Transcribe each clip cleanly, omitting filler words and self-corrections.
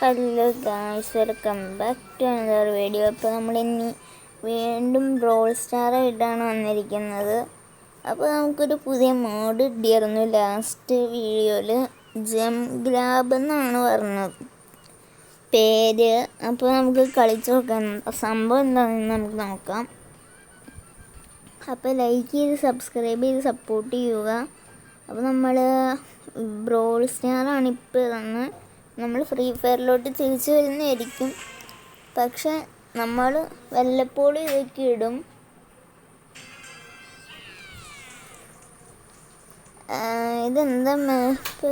Hello guys, welcome back to another video. അപ്പോൾ നമ്മളിനി വീണ്ടും ബ്രോൾ സ്റ്റാർ ആയിട്ടാണ് വന്നിരിക്കുന്നത്. അപ്പോൾ നമുക്കൊരു പുതിയ മോഡ് ഇട്ടിരുന്നു ലാസ്റ്റ് വീഡിയോയിൽ. ജം ഗ്രാബ് എന്നാണ് പറഞ്ഞത് പേര്. അപ്പോൾ നമുക്ക് കളിച്ച് നോക്കാം സംഭവം എന്താണെന്ന് നമുക്ക് നോക്കാം. അപ്പോൾ ലൈക്ക് ചെയ്ത് സബ്സ്ക്രൈബ് ചെയ്ത് സപ്പോർട്ട് ചെയ്യുക. അപ്പോൾ നമ്മൾ ബ്രോൾ സ്റ്റാറാണ് ഇപ്പോൾ തന്നെ. നമ്മൾ ഫ്രീ ഫയറിലോട്ട് തിരിച്ചു വരുന്നതായിരിക്കും, പക്ഷെ നമ്മൾ വല്ലപ്പോഴും ഇതൊക്കെ ഇടും. ഇതെന്താ മാപ്പ്?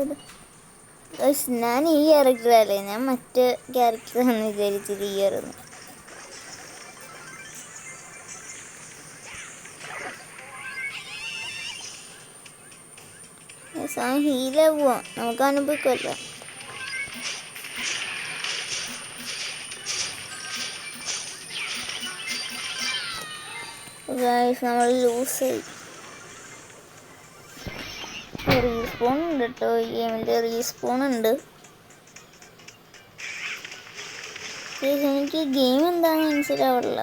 ഞാൻ ഈ ക്യാരക്ടറല്ലേ, ഞാൻ മറ്റേ ക്യാരക്ടറാണെന്ന് വിചാരിച്ചിരിക്കുന്നു. ഹീല പോവാം, നമുക്ക് അനുഭവിക്കുമല്ലോ. ഗായ്സ്, നമ്മൾ ലൂസായി. റീസ്പോൺ ഉണ്ട് കേട്ടോ, ഈ ഗെയിമിൽ റീസ്പോൺ ഉണ്ട്. എനിക്ക് ഗെയിം എന്താണെന്ന് മനസ്സിലാവില്ല.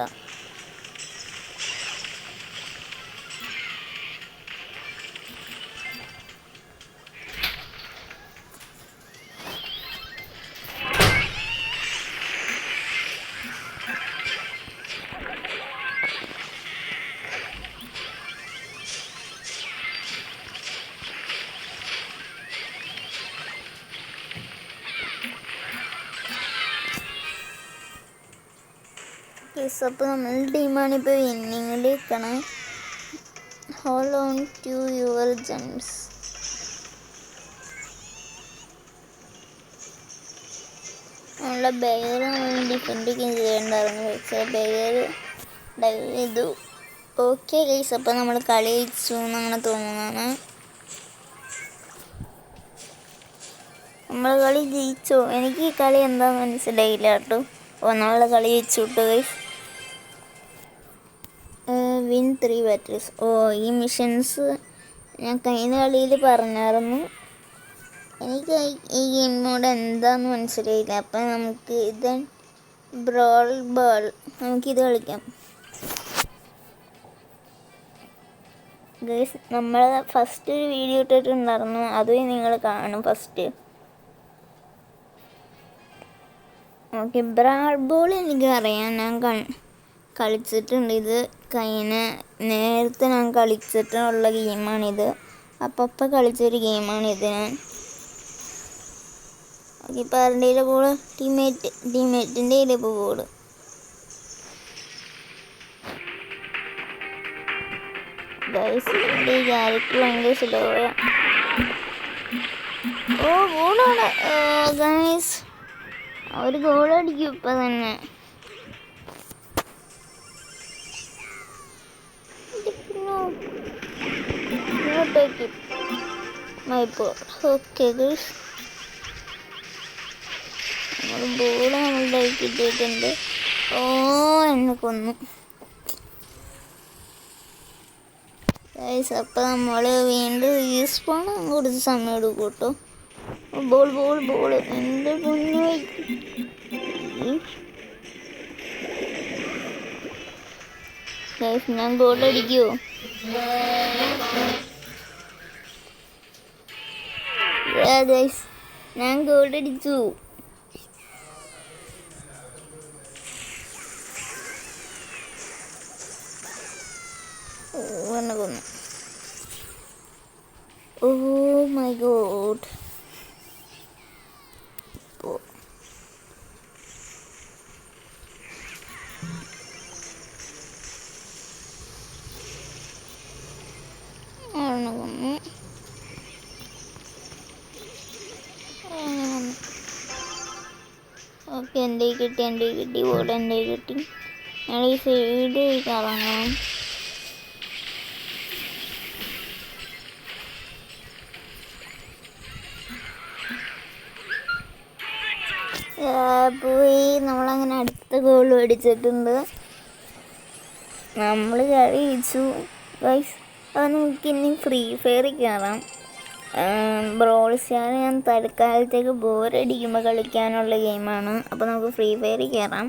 അപ്പോൾ നമ്മളുടെ ടീമാണിപ്പോൾ വിന്നിങ്ങിൽ നിൽക്കണം. Hold on to your gems. നമ്മളുടെ ബെയർ നമ്മൾ ഡിഫെൻഡ് ചെയ്യേണ്ടായിരുന്നു, പക്ഷേ ബെയർ ഡൈവ് ചെയ്തു. ഓക്കെ ഗൈസ്, അപ്പോൾ നമ്മൾ കളി ജയിച്ചു എന്നങ്ങനെ തോന്നുന്നതാണ്. നമ്മൾ കളി ജയിച്ചോ? എനിക്ക് ഈ കളി എന്താണെന്ന് മനസ്സിലായില്ല കേട്ടോ. നമ്മളെ കളി ജയിച്ചു കേട്ടോ ഗൈസ്. Win 3 batteries. ഈ മിഷൻസ് ഞാൻ കഴിഞ്ഞ കളിയിൽ പറഞ്ഞായിരുന്നു. എനിക്ക് ഈ ഗെയിം മോഡ് എന്താണെന്ന് മനസ്സിലായില്ല. അപ്പം നമുക്ക് ഇത് ബ്രോൾ ബോൾ, നമുക്കിത് കളിക്കാം ഗൈസ്. നമ്മൾ ഫസ്റ്റ് ഒരു വീഡിയോ ഇട്ടിട്ടുണ്ടായിരുന്നു, അതും നിങ്ങൾ കാണും ഫസ്റ്റ്. ഓക്കെ, ബ്രാൾ ബോൾ എനിക്കറിയാം, ഞാൻ കളിച്ചിട്ടുണ്ട്. ഇത് നേരത്തെ ഞാൻ കളിച്ചിട്ടുള്ള ഗെയിമാണിത്. അപ്പം കളിച്ചൊരു ഗെയിമാണിത് ഞാൻ. ഓക്കെ, ഇപ്പം ആരുടെയിലെ ബോൾ? ടീമേറ്റിൻ്റെ കയ്യിൽ ഇപ്പോൾ ബോൾ. ഗൈസ്, എൻ്റെ ഈ ക്യാരക്ടർ ഭയങ്കര സ്ലോയാണ്. ഗോളാണ് ഗൈസ്, ഒരു ഗോളടിക്കും ഇപ്പം തന്നെ. ഓക്കെ ഗൈസ്, നമ്മൾ ബോൾ നമ്മളുടെ കിട്ടിയിട്ടുണ്ട്. എന്നെ കൊന്നു ഗൈസ്. അപ്പം നമ്മൾ വീണ്ടും റീസ്പോൺ കുറച്ച് സമയം എടുക്കും കേട്ടോ. ബോൾ ബോൾ ബോൾ എൻ്റെ പൊന്നു. ഗൈസ്, ഞാൻ ഗോൾ അടിക്കുമോ? ഗൈസ്, ഞാൻ ഗോൾ അടിച്ചു. എന്നെ കൊന്നു. My God. ഓക്കെ, എൻ്റെ കിട്ടി ബോൾ എൻ്റെ കിട്ടി. ഞങ്ങൾ ഈ സൈഡ് കറങ്ങാം. പോയി, നമ്മളങ്ങനെ അടുത്ത ഗോൾ അടിച്ചിട്ടുണ്ട്. നമ്മൾ കളി ജയിച്ചു ഗൈസ്. അത് നമുക്ക് ഇനി ഫ്രീ ഫയറിൽ കയറാം. ബ്രോൾ സ്റ്റാർ ഞാൻ തൽക്കാലത്തേക്ക് ബോറടിക്കുമ്പോൾ കളിക്കാനുള്ള ഗെയിമാണ്. അപ്പോൾ നമുക്ക് ഫ്രീ ഫയർ കയറാം.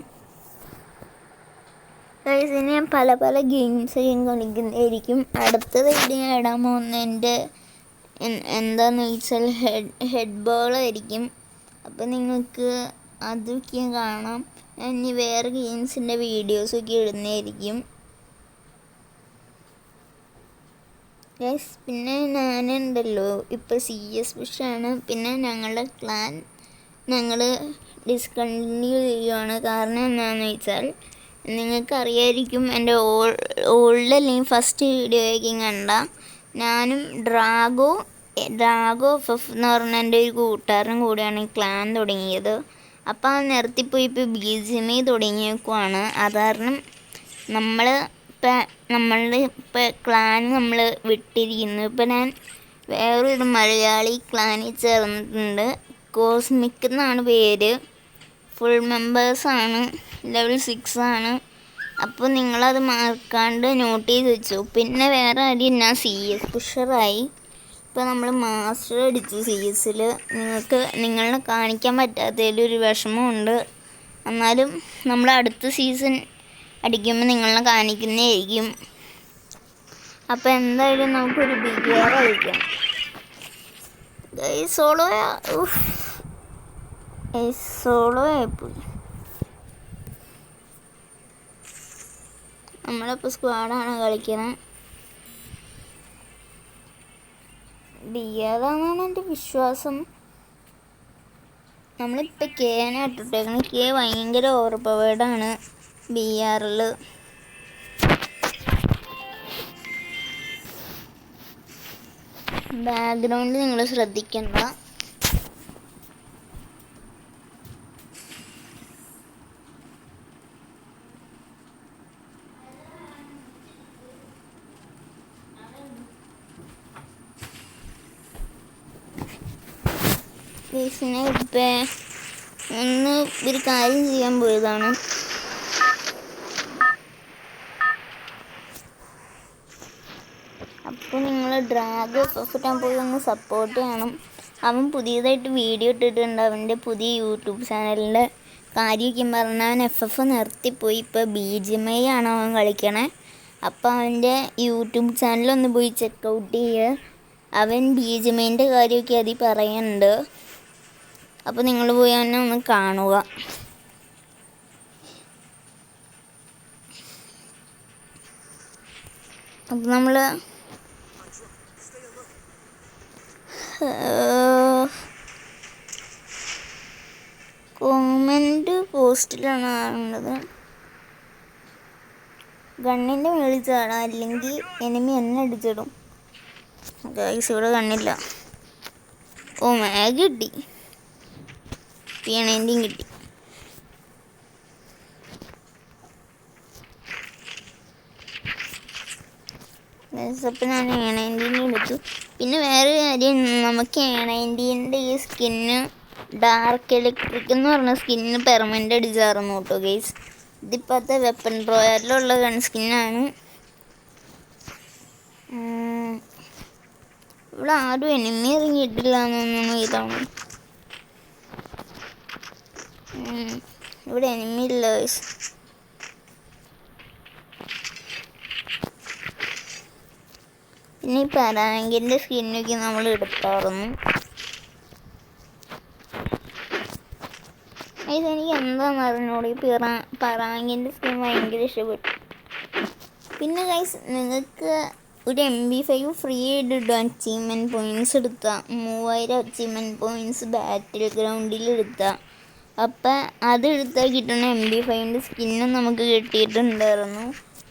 ഇനി ഞാൻ പല പല ഗെയിംസും കളിക്കുന്നതായിരിക്കും. അടുത്തതായിട്ട് ഞാൻ ഇടാൻ പോകുന്നതിൻ്റെ എന്താണെന്ന് വെച്ചാൽ ഹെഡ് ബോളായിരിക്കും. അപ്പോൾ നിങ്ങൾക്ക് അതൊക്കെ കാണാം. ഞാൻ ഇനി വേറെ ഗെയിംസിൻ്റെ വീഡിയോസൊക്കെ ഇടുന്നതായിരിക്കും. പിന്നെ ഞാനുണ്ടല്ലോ ഇപ്പോൾ CS പുഷാണ്. പിന്നെ ഞങ്ങളുടെ ക്ലാൻ ഞങ്ങൾ ഡിസ്കണ്ടിന്യൂ ചെയ്യുകയാണ്. കാരണം എന്താണെന്ന് വെച്ചാൽ നിങ്ങൾക്കറിയായിരിക്കും, എൻ്റെ ഓൾഡ് അല്ലെങ്കിൽ ഫസ്റ്റ് വീഡിയോയൊക്കെ കണ്ട ഞാനും ഡ്രാഗോ FF എന്ന് പറഞ്ഞ എൻ്റെ ഒരു കൂട്ടുകാരനും കൂടിയാണ് ഈ ക്ലാൻ തുടങ്ങിയത്. അപ്പോൾ ആ നിർത്തിപ്പോയി ഇപ്പോൾ BGMI തുടങ്ങിയേക്കുവാണ്. അത് കാരണം നമ്മളുടെ ക്ലാൻ നമ്മൾ വിട്ടിരിക്കുന്നു. ഇപ്പം ഞാൻ വേറൊരു മലയാളി ക്ലാനിൽ ചേർന്നിട്ടുണ്ട്. കോസ്മിക് എന്നാണ് പേര്. ഫുൾ മെമ്പേഴ്സാണ്, ലെവൽ 6 ആണ്. അപ്പോൾ നിങ്ങളത് മറക്കാണ്ട് നോട്ട് ചെയ്ത് വെച്ചു. പിന്നെ വേറെ ആദ്യം ഞാൻ CS പുഷറായി. ഇപ്പോൾ നമ്മൾ മാസ്റ്റർ അടിച്ചു CS-ൽ. നിങ്ങളെ കാണിക്കാൻ പറ്റാത്തതിലൊരു വിഷമമുണ്ട്. എന്നാലും നമ്മൾ അടുത്ത സീസൺ അടിക്കുമ്പോൾ നിങ്ങളെ കാണിക്കുന്നതായിരിക്കും. അപ്പോൾ എന്തായാലും നമുക്കൊരു BR കളിക്കാം. സോളോ ആയിപ്പോയി. നമ്മളിപ്പോൾ സ്ക്വാഡാണ് കളിക്കുന്നത്. BR ആണെന്നാണ് എൻ്റെ വിശ്വാസം. നമ്മളിപ്പോൾ Kനെ ഇട്ടിട്ടേക്കുന്നത്. K ഭയങ്കര ഓവർ പവേർഡാണ് BRൽ. ബാക്ക്ഗ്രൗണ്ടിൽ നിങ്ങൾ ശ്രദ്ധിക്കണ്ട. ഇപ്പം ഒരു കാര്യം ചെയ്യാൻ പോയതാണ്. അപ്പോൾ നിങ്ങൾ ഡ്രാഗ് FF പോയി ഒന്ന് സപ്പോർട്ട് ചെയ്യണം. അവൻ പുതിയതായിട്ട് വീഡിയോ ഇട്ടിട്ടുണ്ട്. അവൻ്റെ പുതിയ യൂട്യൂബ് ചാനലിൻ്റെ കാര്യമൊക്കെ പറഞ്ഞാൽ FF നിർത്തിപ്പോയി. ഇപ്പോൾ BGMI ആണ് അവൻ കളിക്കണേ. അപ്പോൾ അവൻ്റെ യൂട്യൂബ് ചാനലൊന്ന് പോയി ചെക്കൗട്ട് ചെയ്യുക. അവൻ BGMIൻ്റെ കാര്യമൊക്കെ അതിൽ പറയുന്നുണ്ട്. അപ്പോൾ നിങ്ങൾ പോയി അവനെ ഒന്ന് കാണുക. അപ്പോൾ നമ്മൾ കോമൻറ്റ് പോസ്റ്റിലാണ് കാണുന്നത്. ഗണ്ണിൻ്റെ മേളിൽ ചാടാം, അല്ലെങ്കിൽ എനിമി എന്നെ അടിച്ചിടും. ഗൈസ് ഇവിടെ കണ്ണില്ല. മാഗ് കിട്ടി, P90 കിട്ടി. അപ്പോൾ ഞാൻ A90 എടുത്തു. പിന്നെ വേറെ കാര്യം, നമുക്ക് A90ൻ്റെ ഈ സ്കിന്ന് ഡാർക്ക് ഇലക്ട്രിക് എന്ന് പറഞ്ഞ സ്കിന്നിന് പെർമനൻ്റ് അടിച്ചായിരുന്നു കേട്ടോ ഗൈസ്. ഇതിപ്പോഴത്തെ വെപ്പൺ റോയലിലുള്ള ഗൺ സ്കിന്നാണ്. ഇവിടെ ആരും എനിമി ഇറങ്ങിയിട്ടില്ല എന്നൊന്നും ഇതാണ്. ഇവിടെ എനിമി ഇല്ല ഗൈസ്. പിന്നെ ഈ പരാങ്കിൻ്റെ സ്കിന്നൊക്കെ നമ്മൾ എടുത്തായിരുന്നു. ഇതെനിക്ക് എന്താണെന്ന് അറിഞ്ഞോളൂ, ഈ പറാങ്കിൻ്റെ സ്കിൻ ഭയങ്കര ഇഷ്ടപ്പെട്ടു. പിന്നെ ഗൈസ് നിങ്ങൾക്ക് ഒരു MP5 ഫ്രീ ആയിട്ട് ഇടും. അച്ചീവ്മെൻറ്റ് പോയിൻറ്റ്സ് എടുത്താൽ 3000 അച്ചീവ്മെൻറ്റ് പോയിൻറ്റ്സ് ബാറ്റിൽ ഗ്രൗണ്ടിൽ എടുത്താൽ. അപ്പം അതെടുത്താൽ കിട്ടുന്ന MP5ൻ്റെ സ്കിന്നും നമുക്ക് കിട്ടിയിട്ടുണ്ടായിരുന്നു.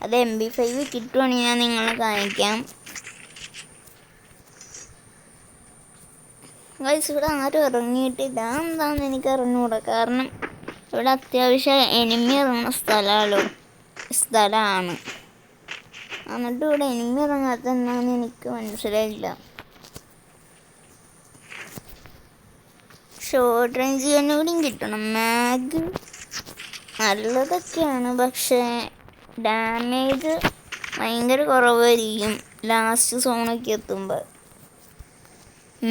അത് MP5 കിട്ടുവാണെങ്കിൽ ഞാൻ നിങ്ങളെ കാണിക്കാം. ഗൈസ് ഇവിടെ ആരും ഇറങ്ങിയിട്ടില്ല. എന്താണെന്ന് എനിക്ക് അറിഞ്ഞുകൂടാ. കാരണം ഇവിടെ അത്യാവശ്യം എനിമി ഇറങ്ങുന്ന സ്ഥലമാണ്. എന്നിട്ട് ഇവിടെ എനിമി ഇറങ്ങാത്ത എന്താണെന്ന് എനിക്ക് മനസ്സിലായില്ല. ഷോർട്ട് റേഞ്ച് കൂടിയും കിട്ടണം. മാഗ് നല്ലതൊക്കെയാണ്, പക്ഷേ ഡാമേജ് ഭയങ്കര കുറവായിരിക്കും ലാസ്റ്റ് സോണൊക്കെ എത്തുമ്പോൾ.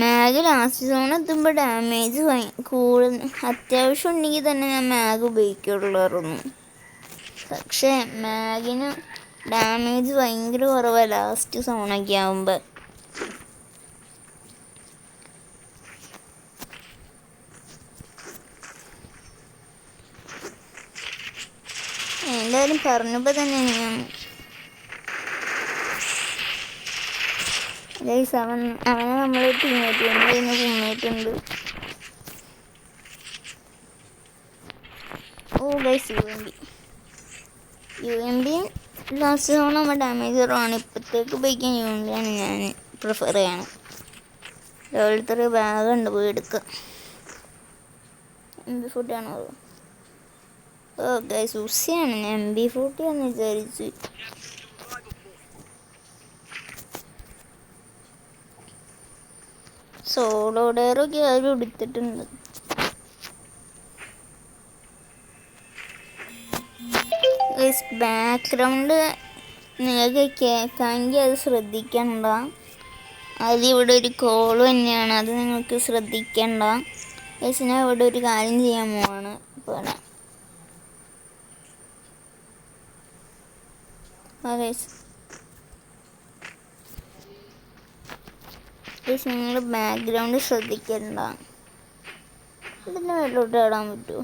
മാഗ് ലാസ്റ്റ് സോൺ എത്തുമ്പോൾ ഡാമേജ് അത്യാവശ്യം ഉണ്ടെങ്കിൽ തന്നെ ഞാൻ മാഗ് ഉപയോഗിക്കുള്ളായിരുന്നു. പക്ഷേ മാഗിന് ഡാമേജ് ഭയങ്കര കുറവാണ് ലാസ്റ്റ് സോണൊക്കെ ആകുമ്പോൾ. എന്തായാലും പറഞ്ഞപ്പോൾ തന്നെ ഞാൻ അവനെ നമ്മൾ ടീമേറ്റ് കുമ്മിയിട്ടുണ്ട്. ഓ guys U M B last zone നമ്മൾ ഡാമേജ് കുറവാണ്. ഇപ്പോഴത്തേക്ക് ഉപയോഗിക്കാൻ യു എം ബി ആണ് ഞാൻ പ്രിഫർ ചെയ്യണം. ഓരോരുത്തർ ബാഗുണ്ട് പോയി എടുക്കുക. MB40 ആണോ? ഓ ഗൈസ് ഉസിയാണ്. ഞാൻ MB40 ആണെന്ന് വിചാരിച്ചു. സോളോ ഡെയറൊക്കെ ആരും എടുത്തിട്ടുണ്ട്. ബാക്ക്ഗ്രൗണ്ട് നിങ്ങൾക്ക് കേൾക്കാമെങ്കിൽ അത് ശ്രദ്ധിക്കണ്ട. അതിവിടെ ഒരു കോള് തന്നെയാണ്, അത് നിങ്ങൾക്ക് ശ്രദ്ധിക്കണ്ട. ഞാൻ ഇവിടെ ഒരു കാര്യം ചെയ്യാൻ പോവാണ്. പോലെ നിങ്ങൾ ബാക്ക്ഗ്രൗണ്ട് ശ്രദ്ധിക്കണ്ട. ഇതിൻ്റെ മേലോട്ട് ഇടാൻ പറ്റുമോ?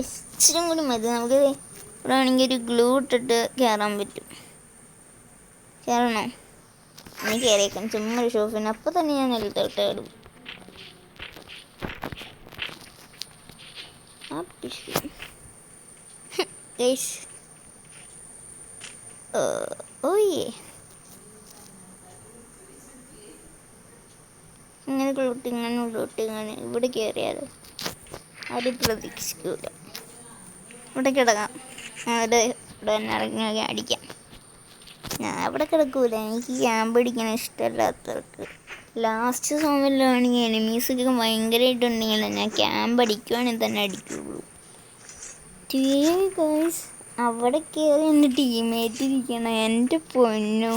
ഇച്ചിരി കൂടി മതി. നമുക്ക് ഇവിടെ ആണെങ്കിൽ ഒരു ഗ്ലൂ ഇട്ടിട്ട് കയറാൻ പറ്റും. കയറണോ? എനിക്ക് കയറിയേക്കാം. ചുമ്മാ ഒരു ഷോപ്പിന്. അപ്പോൾ തന്നെ ഞാൻ നിലത്തോട്ട് ഇടും. ഓയേ ഇങ്ങനെ ഉള്ളോട്ട് ഇവിടെ കയറിയാലോ? ആരും പ്രതീക്ഷിക്കൂല. ഇവിടെ കിടക്കാം. അവിടെ ഇവിടെ തന്നെ ഇറങ്ങി അടിക്കാം. ഞാൻ അവിടെ കിടക്കൂല. എനിക്ക് ക്യാമ്പ് അടിക്കാൻ ഇഷ്ടമല്ലാത്തവർക്ക്. ലാസ്റ്റ് സോമിലാണെങ്കിൽ എനിമീസൊക്കെ ഭയങ്കരമായിട്ടുണ്ടെങ്കിൽ ഞാൻ ക്യാമ്പ് അടിക്കുവാണെങ്കിൽ തന്നെ അടിക്കുള്ളൂ. ഗൈസ് അവിടെ കയറി എൻ്റെ ടീമേറ്റ് ഇരിക്കണം. എൻ്റെ പൊന്നോ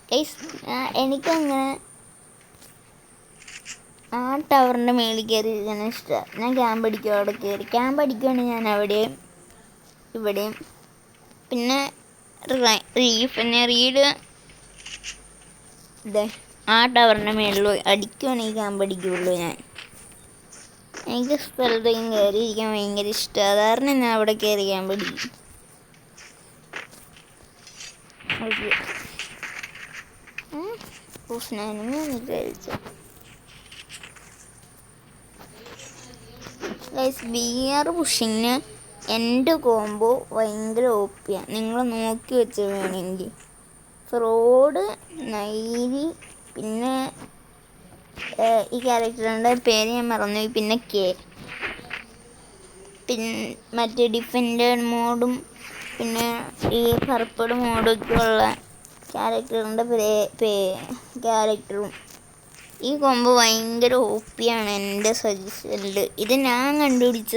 ഗൈസ്, എനിക്കങ്ങനെ ആ ടവറിൻ്റെ മേളിൽ കയറി ഇരിക്കാൻ ഇഷ്ടമാണ്. ഞാൻ ക്യാമ്പ് അടിക്കും. അവിടെ കയറി ക്യാമ്പ് അടിക്കുകയാണെങ്കിൽ ഞാൻ അവിടെയും ഇവിടെയും. പിന്നെ റീഡ് ഇതേ ആ ടവറിൻ്റെ മേളിൽ അടിക്കുകയാണെങ്കിൽ ക്യാമ്പ് അടിക്കുകയുള്ളൂ ഞാൻ. എനിക്ക് സ്ഥലത്തേക്കും കയറിയിരിക്കാൻ ഭയങ്കര ഇഷ്ടമാണ്. സാധാരണ ഞാൻ അവിടെ കയറി ക്യാമ്പ് അടിക്കും. വിചാരിച്ചു BR പുഷിങ്ങിന് എൻ്റെ കോംബോ ഭയങ്കര ഓപ്പിയാണ്. നിങ്ങൾ നോക്കി വെച്ച് വേണമെങ്കിൽ. ഫ്രോഡ്, നൈരി, പിന്നെ ഈ ക്യാരക്ടറിൻ്റെ പേര് ഞാൻ മറന്നുപോയി. പിന്നെ പിന്നെ മറ്റേ ഡിഫൻഡഡ് മോഡും പിന്നെ ഈ പർപ്പിൾ മോഡൊക്കെ ഉള്ള ക്യാരക്ടറിൻ്റെ ക്യാരക്ടറും. ഈ കോംബോ ഭയങ്കര ഓപ്പിയാണ് എൻ്റെ സജഷനിൽ. ഇത് ഞാൻ കണ്ടുപിടിച്ച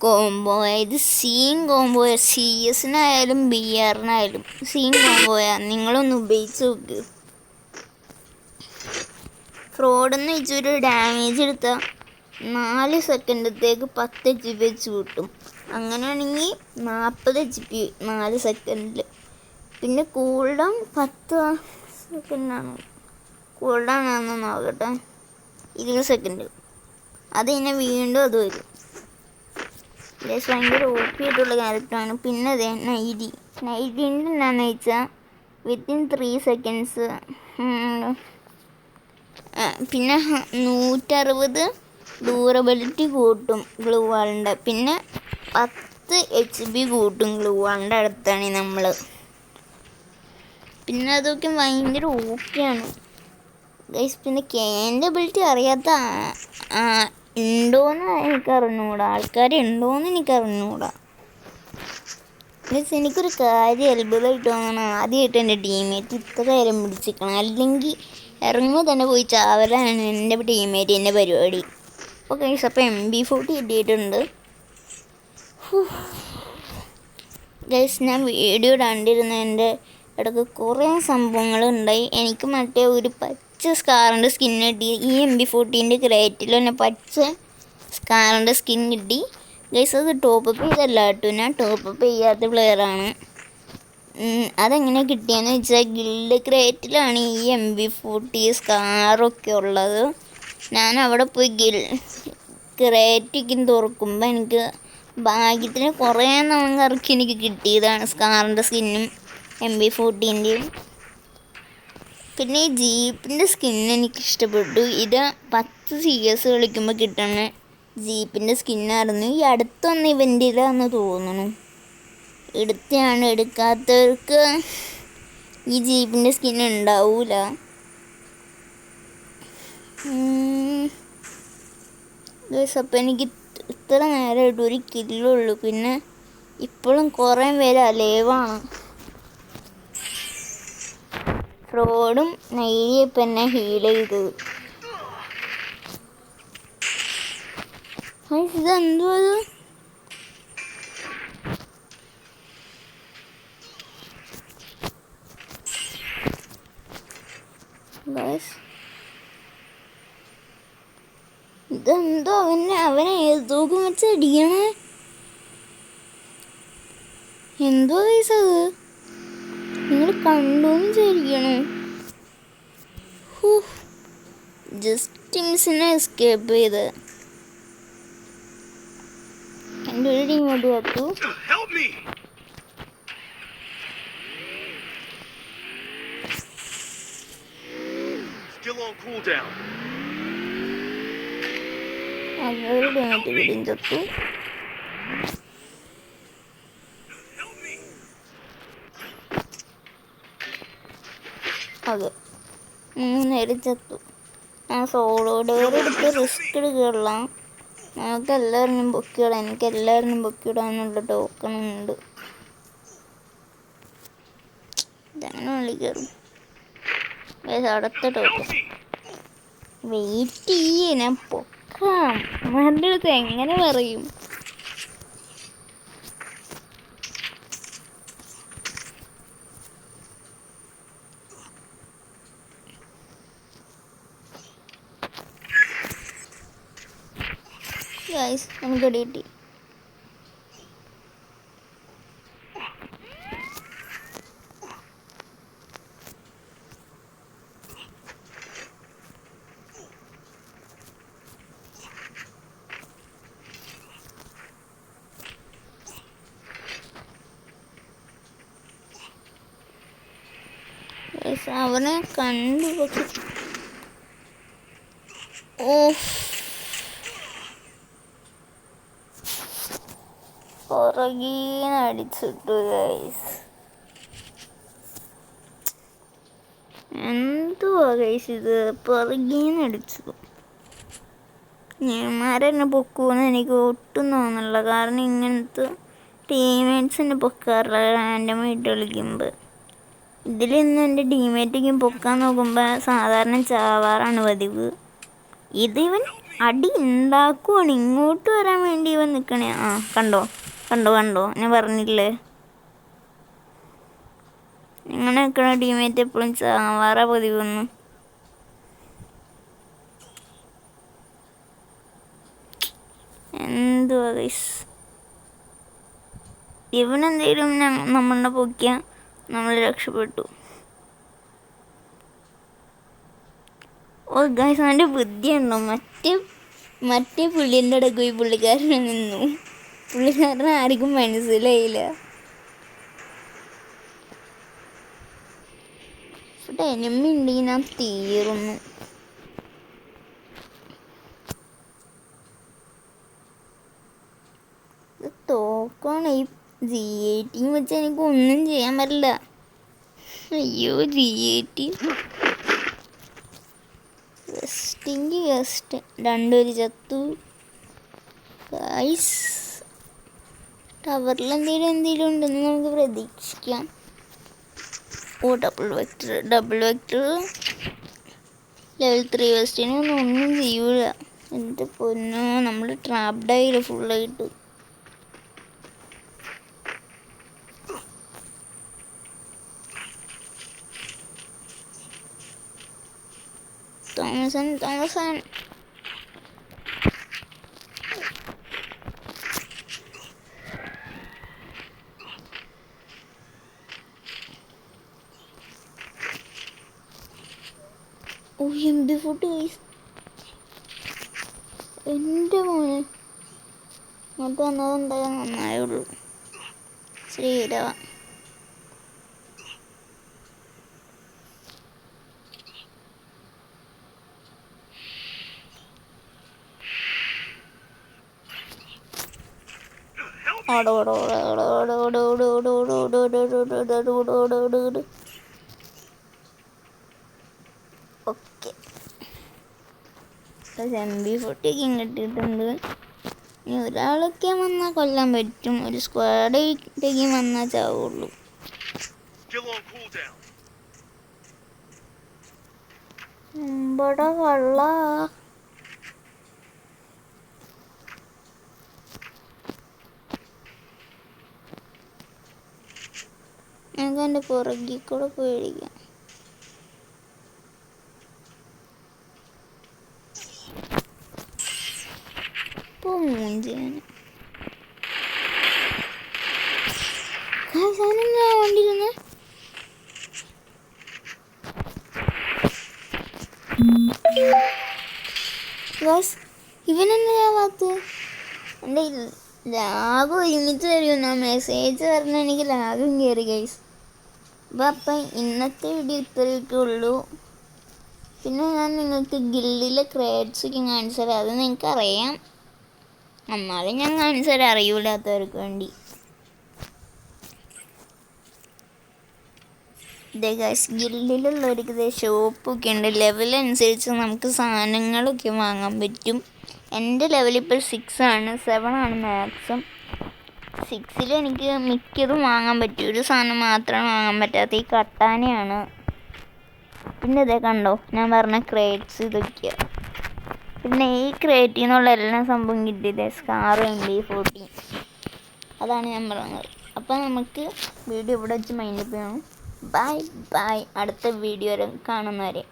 കോംബോ. ഇത് സീൻ കോംബോയാണ്. CS-നായാലും BR-നായാലും സീൻ കോംബോയാണ്. നിങ്ങളൊന്ന് ഉപയോഗിച്ച് നോക്ക്. ഫ്രോഡെന്ന് വെച്ചൊരു ഡാമേജ് എടുത്താൽ 4 സെക്കൻഡത്തേക്ക് 10 HP വെച്ച് കിട്ടും. അങ്ങനെയാണെങ്കിൽ 40 HP 4 സെക്കൻഡിൽ. പിന്നെ കൂൾഡൗൺ 10 സെക്കൻഡാണ്. കൂൾഡൗൺ ആണെന്ന് നോക്കട്ടെ. 20 സെക്കൻഡ്. അത് കഴിഞ്ഞ് വീണ്ടും അത് വരും. ഭയങ്കര ഓപ്പിയായിട്ടുള്ള ക്യാരക്ടറാണ്. പിന്നെ അതെ നൈറ്റിൻ്റെ എന്താണെന്ന് വെച്ചാൽ വിത്തിൻ 3 സെക്കൻഡ്സ്. പിന്നെ 160 ഡ്യൂറബിലിറ്റി കൂട്ടും ഗ്ലൂ വാളിൻ്റെ. പിന്നെ 10 HP കൂട്ടും ഗ്ലൂ വാളിൻ്റെ അടുത്താണ് നമ്മൾ. പിന്നെ അതൊക്കെ ഭയങ്കര ഓപ്പിയാണ് ഗൈസ്. പിന്നെ കേൻ്റെ എബിലിറ്റി അറിയാത്ത ഉണ്ടോയെന്ന് എനിക്കറിഞ്ഞൂടാ. ആൾക്കാരുണ്ടോയെന്ന് എനിക്കറിഞ്ഞൂടാ. ഗൈസ് എനിക്കൊരു കാര്യം അത്ഭുതമായിട്ട് തോന്നണം. ആദ്യമായിട്ട് എൻ്റെ ടീമേറ്റ് ഇത്ര നേരം പിടിച്ചിരിക്കണം. അല്ലെങ്കിൽ ഇറങ്ങുമ്പോൾ തന്നെ പോയി ചാവലാണ് എൻ്റെ ടീമേറ്റിൻ്റെ പരിപാടി. അപ്പോൾ ഗൈസ് അപ്പോൾ MB40 കിട്ടിയിട്ടുണ്ട് ഗൈസ്. ഞാൻ വീഡിയോ കണ്ടിരുന്ന എൻ്റെ ഇടയ്ക്ക് കുറേ സംഭവങ്ങളുണ്ടായി. എനിക്ക് മറ്റേ ഒരു പച്ച പച്ച സ്കാറിൻ്റെ സ്കിൻ കിട്ടി. ഈ MP40 ക്രേറ്റിൽ തന്നെ പച്ച സ്കാറിൻ്റെ സ്കിൻ കിട്ടി ഗൈസ്. അത് ടോപ്പ് അപ്പ് ചെയ്തല്ല കേട്ടോ, ഞാൻ ടോപ്പ് അപ്പ് ചെയ്യാത്ത പ്ലെയറാണ്. അതെങ്ങനെ കിട്ടിയെന്ന് വെച്ചാൽ ഗിൽഡ് ക്രേറ്റിലാണ് ഈ MP40 സ്കാറൊക്കെ ഉള്ളത്. ഞാൻ അവിടെ പോയി ക്രേറ്റൊക്കെ തുറക്കുമ്പോൾ എനിക്ക് ഭാഗ്യത്തിന് കുറേ നാൾക്ക് എനിക്ക് കിട്ടിയതാണ് സ്കാറിൻ്റെ സ്കിന്നും MP40. പിന്നെ ഈ ജീപ്പിൻ്റെ സ്കിൻ എനിക്കിഷ്ടപ്പെട്ടു. ഇത് 10 CS കളിക്കുമ്പോൾ കിട്ടുന്ന ജീപ്പിൻ്റെ സ്കിന്നായിരുന്നു. ഈ അടുത്ത് വന്ന ഇവൻ്റിലാന്ന് തോന്നുന്നു. എടുക്കാത്തവർക്ക് ഈ ജീപ്പിൻ്റെ സ്കിൻ ഉണ്ടാവൂല. അപ്പം എനിക്ക് ഇത്ര നേരമായിട്ട് ഒരു കില്ലുള്ളൂ. പിന്നെ ഇപ്പോഴും കുറേ പേര് അലേവാണ്. ഫ്രോഡും നൈരിയപ്പം എന്നെ ഹീൽ ചെയ്തത്. ഇതെന്തോ അത് ഇതെന്തോ അവനെ ഏതോക്കും വെച്ച് അടിക്കണേ. എന്തോ ഗൈസ് അത് നിങ്ങൾ കണ്ടോന്ന് വിചാരിക്കണോ? ജസ്റ്റ് മിസ്സിനെ എസ്കേപ്പ് ചെയ്ത് എൻ്റെ ഒരു ടീമോട്ട് പറ്റൂ. അവരുടെ ടീമേറ്റ് പിടിയും ചത്തു. അത് 3 നേരം ചത്തു. ആ സോളോ ഡെയർ എടുത്ത് റിസ്ക് എടുക്കുകയുള്ള. നമുക്ക് എല്ലാവരും പൊക്കിയിടാം. എനിക്ക് എല്ലാവരും പൊക്കിയിടാന്നുള്ള ടോക്കണുണ്ട്. ഇതങ്ങനെ ഉള്ളി കയറും. അടുത്ത ടോക്കൺ വെയിറ്റ് ചെയ്യേ, ഞാൻ പൊക്കാം. അവരുടെ അടുത്ത് എങ്ങനെ പറയും? ഗൈസ് നമുക്ക് കിട്ടി. അവനെ കണ്ടു. പക്ഷെ പുറകീന്ന് അടിച്ചിട്ടു ഗൈസ്. എന്തുവാ ഗൈസ് ഇത്? പുറകീന്ന് അടിച്ചു. ഞാന്മാരെന്നെ പൊക്കുമെന്ന് എനിക്ക് ഒട്ടും തോന്നില്ല. കാരണം ഇങ്ങനത്തെ ടീംമേറ്റ്സിനെ പൊക്കാറില്ല റാൻഡമായിട്ട് കളിക്കുമ്പോൾ. ഇതിലിന്ന് എൻ്റെ ടീംമേറ്റേക്കും പൊക്കാൻ നോക്കുമ്പോൾ സാധാരണ ചാവാറാണ് പതിവ്. ഇതിവൻ അടി ഉണ്ടാക്കുവാണ്. ഇങ്ങോട്ട് വരാൻ വേണ്ടി ഇവൻ നിൽക്കണേ. കണ്ടോ ഞാൻ പറഞ്ഞില്ലേ, ഇങ്ങനെ നിൽക്കണ ടീമേറ്റ് എപ്പോഴും ചാവാറാ പതിവൊന്ന്. എന്തുവാ ഗൈസ്, ഇവനെന്തേലും നമ്മളുടെ പൊക്കിയാൽ നമ്മൾ രക്ഷപ്പെട്ടു. ഗൈസ് അവൻ്റെ ബുദ്ധിയുണ്ടോ? മറ്റേ പുള്ളിൻ്റെ ഇടയ്ക്ക് പോയി പുള്ളിക്കാരനെ നിന്നു. പുള്ളിക്കാരനെ ആർക്കും മനസ്സിലായില്ല. ഇവിടെ എനിമി ഉണ്ടെങ്കിൽ ഞാൻ തീർന്നു. തോക്കാണ്. ഈ G18 വെച്ച് എനിക്ക് ഒന്നും ചെയ്യാൻ പറ്റില്ല. അയ്യോ G18 ഗസ്റ്റ് 2 ചത്തു. ഗൈസ് ടവറിൽ എന്തെങ്കിലും ഉണ്ടെന്ന് നമുക്ക് പ്രതീക്ഷിക്കാം. ഡബിൾ വെക്ടർ ലെവൽ 3 വെസ്റ്റിന് ഒന്നും ചെയ്യൂല. എന്ത് പൊന്നോ, നമ്മൾ ട്രാപ്ഡായില്ല ഫുള്ളായിട്ട്. തോമസൻ ഓ MP40 ഗൈസ്. എൻ്റെ മോനെ ഇങ്ങോട്ട് വന്നത് എന്തായാലും നന്നായുള്ളൂ. ശ്രീരാ ഓക്കെ MP40 കിട്ടിയിട്ടുണ്ട്. ഇനി ഒരാളൊക്കെ വന്നാൽ കൊല്ലാൻ പറ്റും, ഒരു സ്ക്വാഡേക്ക് വന്നാൽ ചാവുള്ളൂ. കള്ള ഞങ്ങൾക്ക് എൻ്റെ പുറകിൽ കൂടെ പോയി അടിക്കാം. മൂഞ്ചിയാണ് ഞാൻ വണ്ടിയിരുന്നേ. ഇവനെന്താവാത്ത എൻ്റെ ലാഗ് ഒരുമിച്ച് തരുമെന്നാ മെസ്സേജ് പറഞ്ഞാൽ എനിക്ക് ലാഗും കയറി ഗൈസ്. അപ്പം ഇന്നത്തെ വീഡിയോ ഇത്രയൊക്കെ ഉള്ളൂ. പിന്നെ ഞാൻ നിങ്ങൾക്ക് ഗിൽഡിലെ ക്രേഡ്സൊക്കെ കാണിച്ചു തരാം. അത് നിങ്ങൾക്കറിയാം, എന്നാലും ഞാൻ കാണിച്ചു തരാം അറിയില്ലാത്തവർക്ക് വേണ്ടി. ഇതേ ഗൈസ്, ഗിൽഡിലുള്ളവർക്ക് ഇതേ ഷോപ്പൊക്കെ ഉണ്ട്. ലെവലനുസരിച്ച് നമുക്ക് സാധനങ്ങളൊക്കെ വാങ്ങാൻ പറ്റും. എൻ്റെ ലെവലിപ്പോൾ 6 ആണ്, 7 ആണ് മാക്സിമം. 6 എനിക്ക് മിക്കതും വാങ്ങാൻ പറ്റും. ഒരു സാധനം മാത്രമാണ് വാങ്ങാൻ പറ്റാത്ത, ഈ കട്ടാനയാണ്. പിന്നെ ഇതേ കണ്ടോ ഞാൻ പറഞ്ഞ ക്രേറ്റ്സ് ഇതൊക്കെയാണ്. പിന്നെ ഈ ക്രേറ്റിൽ നിന്നുള്ള എല്ലാ സംഭവം കിട്ടിയത് സ്കാർ MP40, അതാണ് ഞാൻ പറയുന്നത്. അപ്പോൾ നമുക്ക് വീഡിയോ ഇവിടെ വെച്ച് മൈൻഡപ്പ് ചെയ്യണം. ബൈ ബൈ, അടുത്ത വീഡിയോ കാണുന്നവരെ.